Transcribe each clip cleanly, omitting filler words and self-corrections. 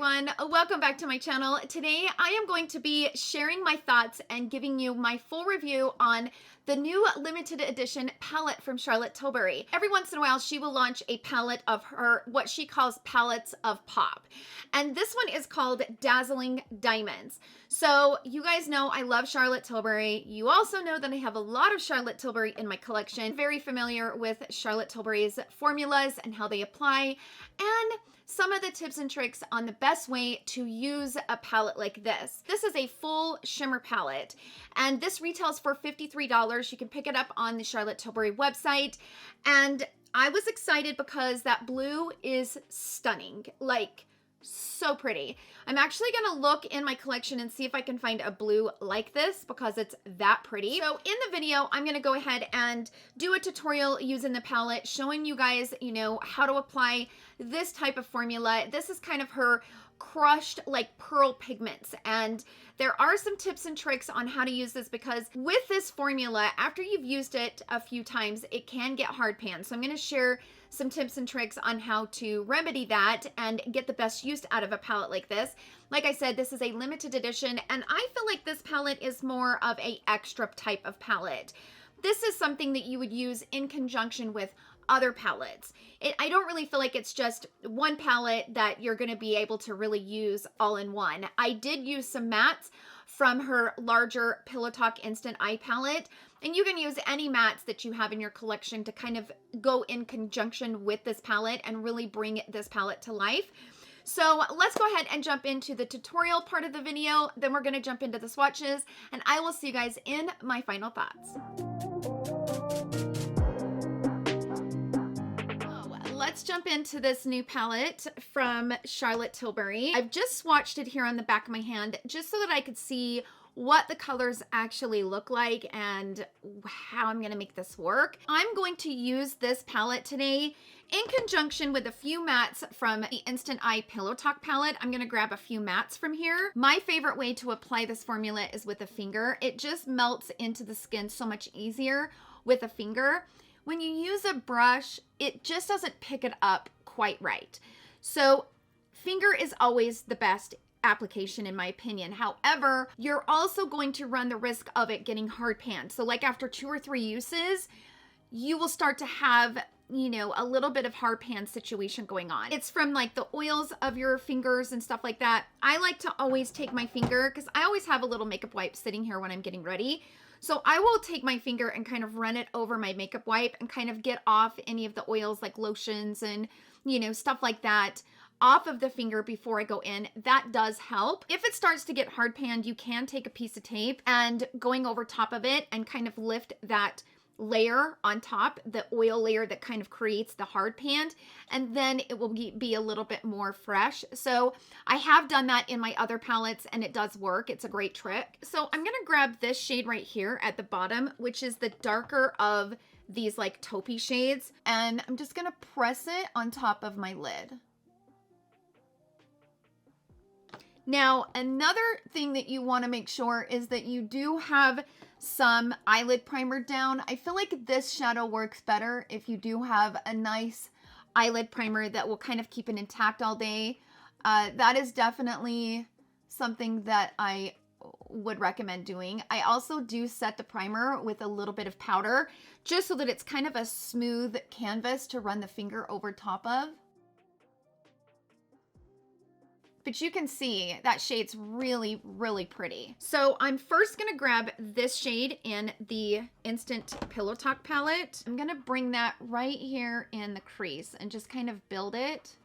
everyone, welcome back to my channel. Today I am going to be sharing my thoughts and giving you my full review on the new limited edition palette from Charlotte Tilbury. Every once in a while she will launch a palette of her, what she calls palettes of pop. And this one is called Dazzling Diamonds. So you guys know I love Charlotte Tilbury. You also know that I have a lot of Charlotte Tilbury in my collection. Very familiar with Charlotte Tilbury's formulas and how they apply, and some of the tips and tricks on the best way to use a palette like this. This is a full shimmer palette, and this retails for $53. You can pick it up on the Charlotte Tilbury website, and I was excited because that blue is stunning. Like, so pretty. I'm actually gonna look in my collection and see if I can find a blue like this because it's that pretty. So in the video, I'm gonna go ahead and do a tutorial using the palette, showing you guys, you know, how to apply this type of formula. This is kind of her crushed like pearl pigments, and there are some tips and tricks on how to use this because with this formula, after you've used it a few times, it can get hard pan. So I'm going to share some tips and tricks on how to remedy that and get the best use out of a palette like this. Like I said, this is a limited edition, and I feel like this palette is more of a extra type of palette. This is something that you would use in conjunction with other palettes. I don't really feel like it's just one palette that you're going to be able to really use all in one. I did use some mattes from her larger Pillow Talk Instant Eye palette, and you can use any mattes that you have in your collection to kind of go in conjunction with this palette and really bring this palette to life. So let's go ahead and jump into the tutorial part of the video. Then we're going to jump into the swatches, and I will see you guys in my final thoughts. Let's jump into this new palette from Charlotte Tilbury. I've just swatched it here on the back of my hand just so that I could see what the colors actually look like and how I'm going to make this work. I'm going to use this palette today in conjunction with a few mattes from the Instant Eye Pillow Talk palette. I'm going to grab a few mattes from here. My favorite way to apply this formula is with a finger. It just melts into the skin so much easier with a finger. When you use a brush, it just doesn't pick it up quite right. So finger is always the best application in my opinion. However, you're also going to run the risk of it getting hard pan. So like after 2 or 3 uses, you will start to have, you know, a little bit of hard pan situation going on. It's from like the oils of your fingers and stuff like that. I like to always take my finger because I always have a little makeup wipe sitting here when I'm getting ready. So I will take my finger and kind of run it over my makeup wipe and kind of get off any of the oils like lotions and, you know, stuff like that off of the finger before I go in. That does help. If it starts to get hard panned, you can take a piece of tape and going over top of it and kind of lift that layer on top, the oil layer that kind of creates the hard pan, and then it will be a little bit more fresh. So I have done that in my other palettes and it does work. It's a great trick. So I'm gonna grab this shade right here at the bottom, which is the darker of these like taupey shades, and I'm just gonna press it on top of my lid. Now, another thing that you want to make sure is that you do have some eyelid primer down. I feel like this shadow works better if you do have a nice eyelid primer that will kind of keep it intact all day. That is definitely something that I would recommend doing. I also do set the primer with a little bit of powder just so that it's kind of a smooth canvas to run the finger over top of. But you can see that shade's really, really pretty. So I'm first gonna grab this shade in the Instant Pillow Talk palette. I'm gonna bring that right here in the crease and just kind of build it.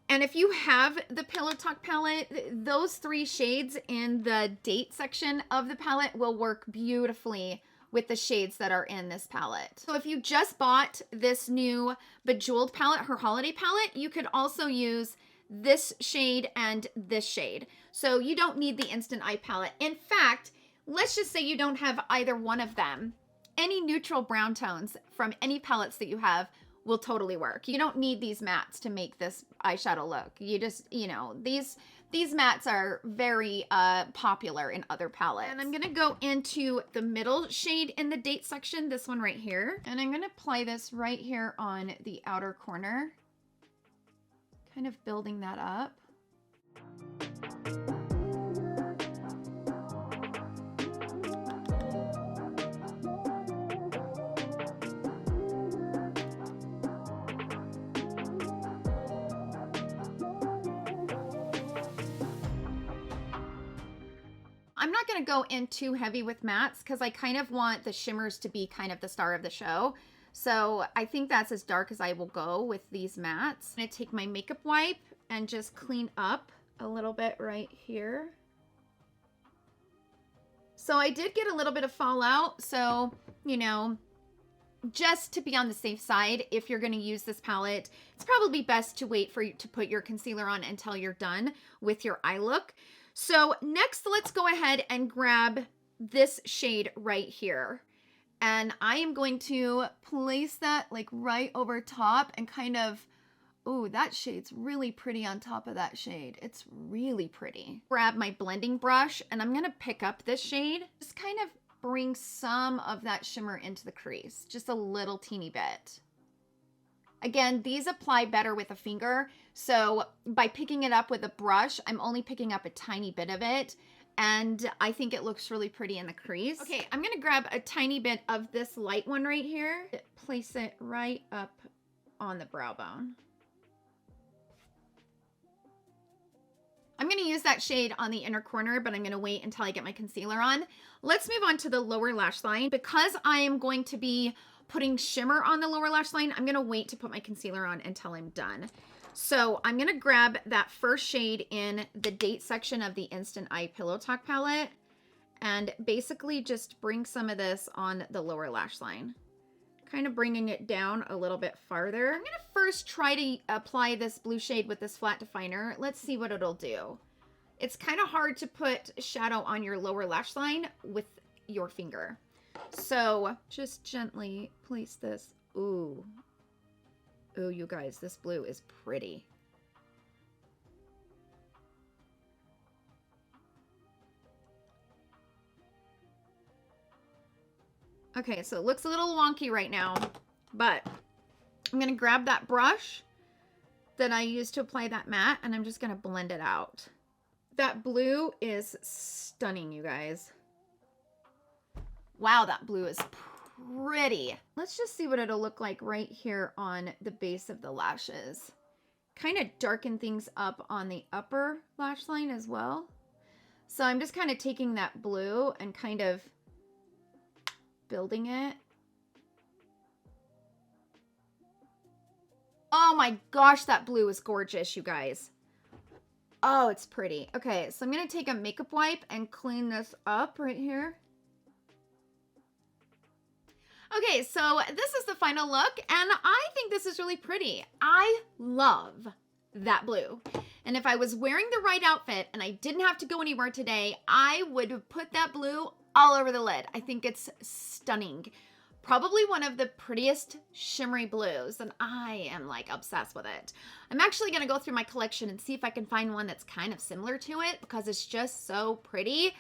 And if you have the Pillow Talk palette, those 3 shades in the date section of the palette will work beautifully with the shades that are in this palette. So if you just bought this new Bejeweled palette, her holiday palette, you could also use this shade and this shade. So you don't need the Instant Eye palette. In fact, let's just say you don't have either one of them. Any neutral brown tones from any palettes that you have will totally work. You don't need these mattes to make this eyeshadow look. You just, you know, these mattes are very popular in other palettes. And I'm gonna go into the middle shade in the date section, this one right here. And I'm gonna apply this right here on the outer corner, kind of building that up. I'm not going to go in too heavy with mattes because I kind of want the shimmers to be kind of the star of the show. So I think that's as dark as I will go with these mattes. I'm going to take my makeup wipe and just clean up a little bit right here. So I did get a little bit of fallout. So, you know, just to be on the safe side, if you're going to use this palette, it's probably best to wait for you to put your concealer on until you're done with your eye look. So next, let's go ahead and grab this shade right here. And I am going to place that like right over top and kind of, oh, that shade's really pretty on top of that shade. It's really pretty. Grab my blending brush and I'm gonna pick up this shade. Just kind of bring some of that shimmer into the crease, just a little teeny bit. Again, these apply better with a finger. So by picking it up with a brush, I'm only picking up a tiny bit of it. And I think it looks really pretty in the crease. Okay, I'm gonna grab a tiny bit of this light one right here. Place it right up on the brow bone. I'm gonna use that shade on the inner corner, but I'm gonna wait until I get my concealer on. Let's move on to the lower lash line. Because I am going to be putting shimmer on the lower lash line, I'm gonna wait to put my concealer on until I'm done. So I'm gonna grab that first shade in the date section of the Instant Eye Pillow Talk palette and basically just bring some of this on the lower lash line, kind of bringing it down a little bit farther. I'm gonna first try to apply this blue shade with this flat definer. Let's see what it'll do. It's kind of hard to put shadow on your lower lash line with your finger. So just gently place this. Ooh. Ooh, you guys, this blue is pretty. Okay, so it looks a little wonky right now, but I'm gonna grab that brush that I used to apply that matte and I'm just gonna blend it out. That blue is stunning, you guys. Wow, that blue is pretty. Let's just see what it'll look like right here on the base of the lashes. Kind of darken things up on the upper lash line as well. So I'm just kind of taking that blue and kind of building it. Oh my gosh, that blue is gorgeous, you guys. Oh, it's pretty. Okay, so I'm gonna take a makeup wipe and clean this up right here. Okay, so this is the final look, and I think this is really pretty. I love that blue. And if I was wearing the right outfit and I didn't have to go anywhere today, I would put that blue all over the lid. I think it's stunning. Probably one of the prettiest shimmery blues, and I am like obsessed with it. I'm actually gonna go through my collection and see if I can find one that's kind of similar to it because it's just so pretty.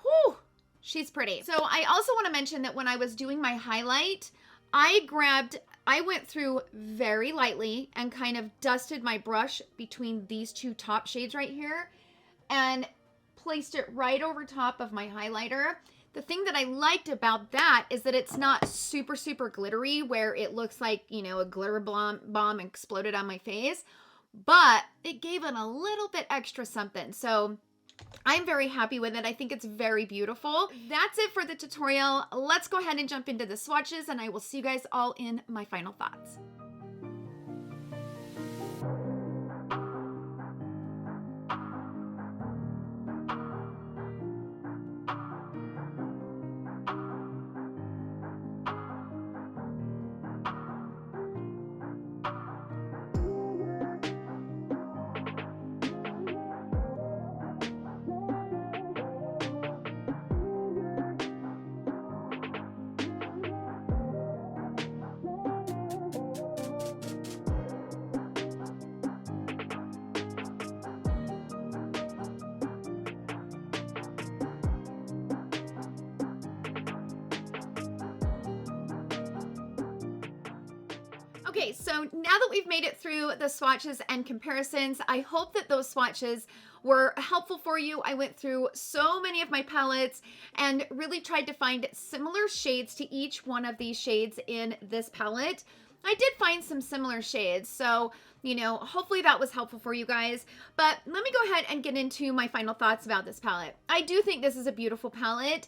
Whew. She's pretty. So I also want to mention that when I was doing my highlight, I went through very lightly and kind of dusted my brush between these two top shades right here and placed it right over top of my highlighter. The thing that I liked about that is that it's not super, super glittery where it looks like, you know, a glitter bomb exploded on my face, but it gave it a little bit extra something. So I'm very happy with it. I think it's very beautiful. That's it for the tutorial. Let's go ahead and jump into the swatches and I will see you guys all in my final thoughts. Okay, so now that we've made it through the swatches and comparisons, I hope that those swatches were helpful for you. I went through so many of my palettes and really tried to find similar shades to each one of these shades in this palette. I did find some similar shades, so, you know, hopefully that was helpful for you guys. But let me go ahead and get into my final thoughts about this palette. I do think this is a beautiful palette.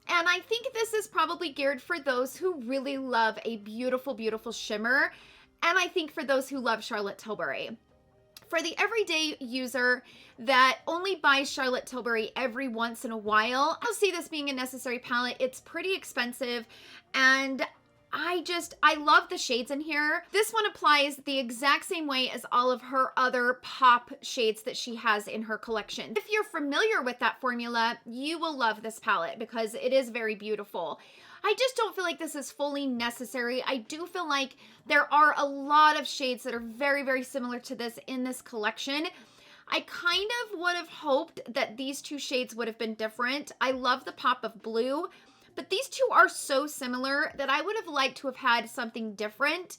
And I think this is probably geared for those who really love a beautiful, beautiful shimmer. And I think for those who love Charlotte Tilbury. For the everyday user that only buys Charlotte Tilbury every once in a while, I'll see this being a necessary palette. It's pretty expensive, and I love the shades in here. This one applies the exact same way as all of her other pop shades that she has in her collection. If you're familiar with that formula, you will love this palette because it is very beautiful. I just don't feel like this is fully necessary. I do feel like there are a lot of shades that are very, very similar to this in this collection. I kind of would have hoped that these two shades would have been different. I love the pop of blue, but these two are so similar that I would have liked to have had something different.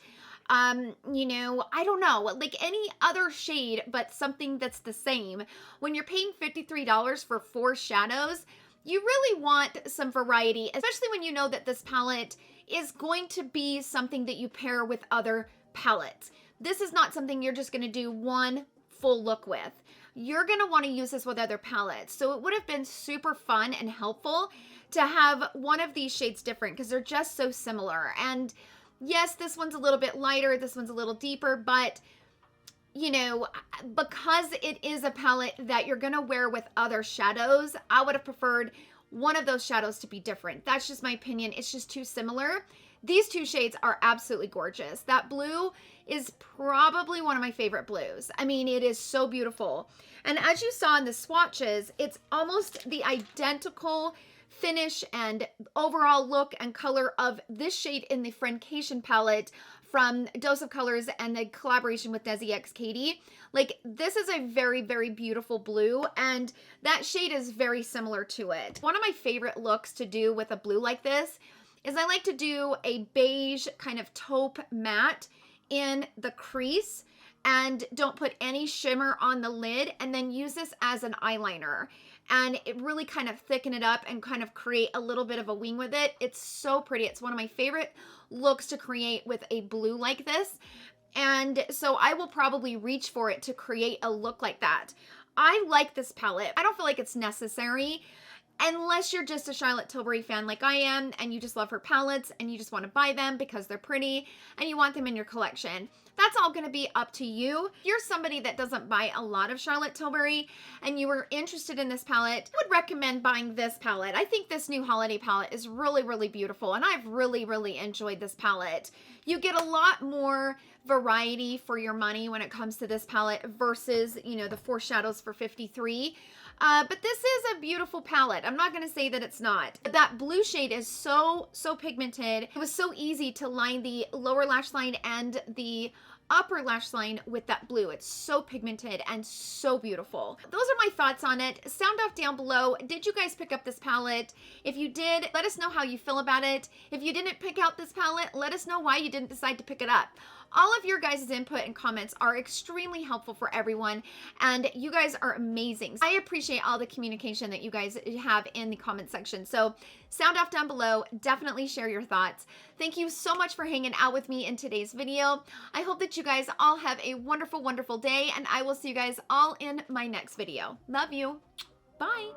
You know, I don't know, like any other shade, but something that's the same. When you're paying $53 for 4 shadows, you really want some variety, especially when you know that this palette is going to be something that you pair with other palettes. This is not something you're just gonna do one full look with. You're gonna wanna use this with other palettes. So it would have been super fun and helpful to have one of these shades different because they're just so similar. And yes, this one's a little bit lighter, this one's a little deeper, but you know, because it is a palette that you're gonna wear with other shadows, I would have preferred one of those shadows to be different. That's just my opinion. It's just too similar. These two shades are absolutely gorgeous. That blue is probably one of my favorite blues. I mean, it is so beautiful. And as you saw in the swatches, it's almost the identical finish and overall look and color of this shade in the Friendcation palette from Dose of Colors and the collaboration with Desi X Katie. Like, this is a very, very beautiful blue, and that shade is very similar to it. One of my favorite looks to do with a blue like this is I like to do a beige kind of taupe matte in the crease and don't put any shimmer on the lid, and then use this as an eyeliner. And it really kind of thicken it up and kind of create a little bit of a wing with it. It's so pretty. It's one of my favorite looks to create with a blue like this. And so I will probably reach for it to create a look like that. I like this palette. I don't feel like it's necessary unless you're just a Charlotte Tilbury fan like I am and you just love her palettes and you just want to buy them because they're pretty and you want them in your collection. That's all going to be up to you. If you're somebody that doesn't buy a lot of Charlotte Tilbury and you were interested in this palette, I would recommend buying this palette. I think this new holiday palette is really, really beautiful, and I've really, really enjoyed this palette. You get a lot more variety for your money when it comes to this palette versus, you know, the 4 shadows for $53. But this is a beautiful palette. I'm not going to say that it's not. That blue shade is so pigmented. It was so easy to line the lower lash line and the upper lash line with that blue. It's so pigmented and so beautiful. Those are my thoughts on it. Sound off down below. Did you guys pick up this palette? If you did, let us know how you feel about it. If you didn't pick out this palette, let us know why you didn't decide to pick it up. All of your guys' input and comments are extremely helpful for everyone, and you guys are amazing. I appreciate all the communication that you guys have in the comment section. So sound off down below. Definitely share your thoughts. Thank you so much for hanging out with me in today's video. I hope that you guys all have a wonderful, wonderful day, and I will see you guys all in my next video. Love you. Bye.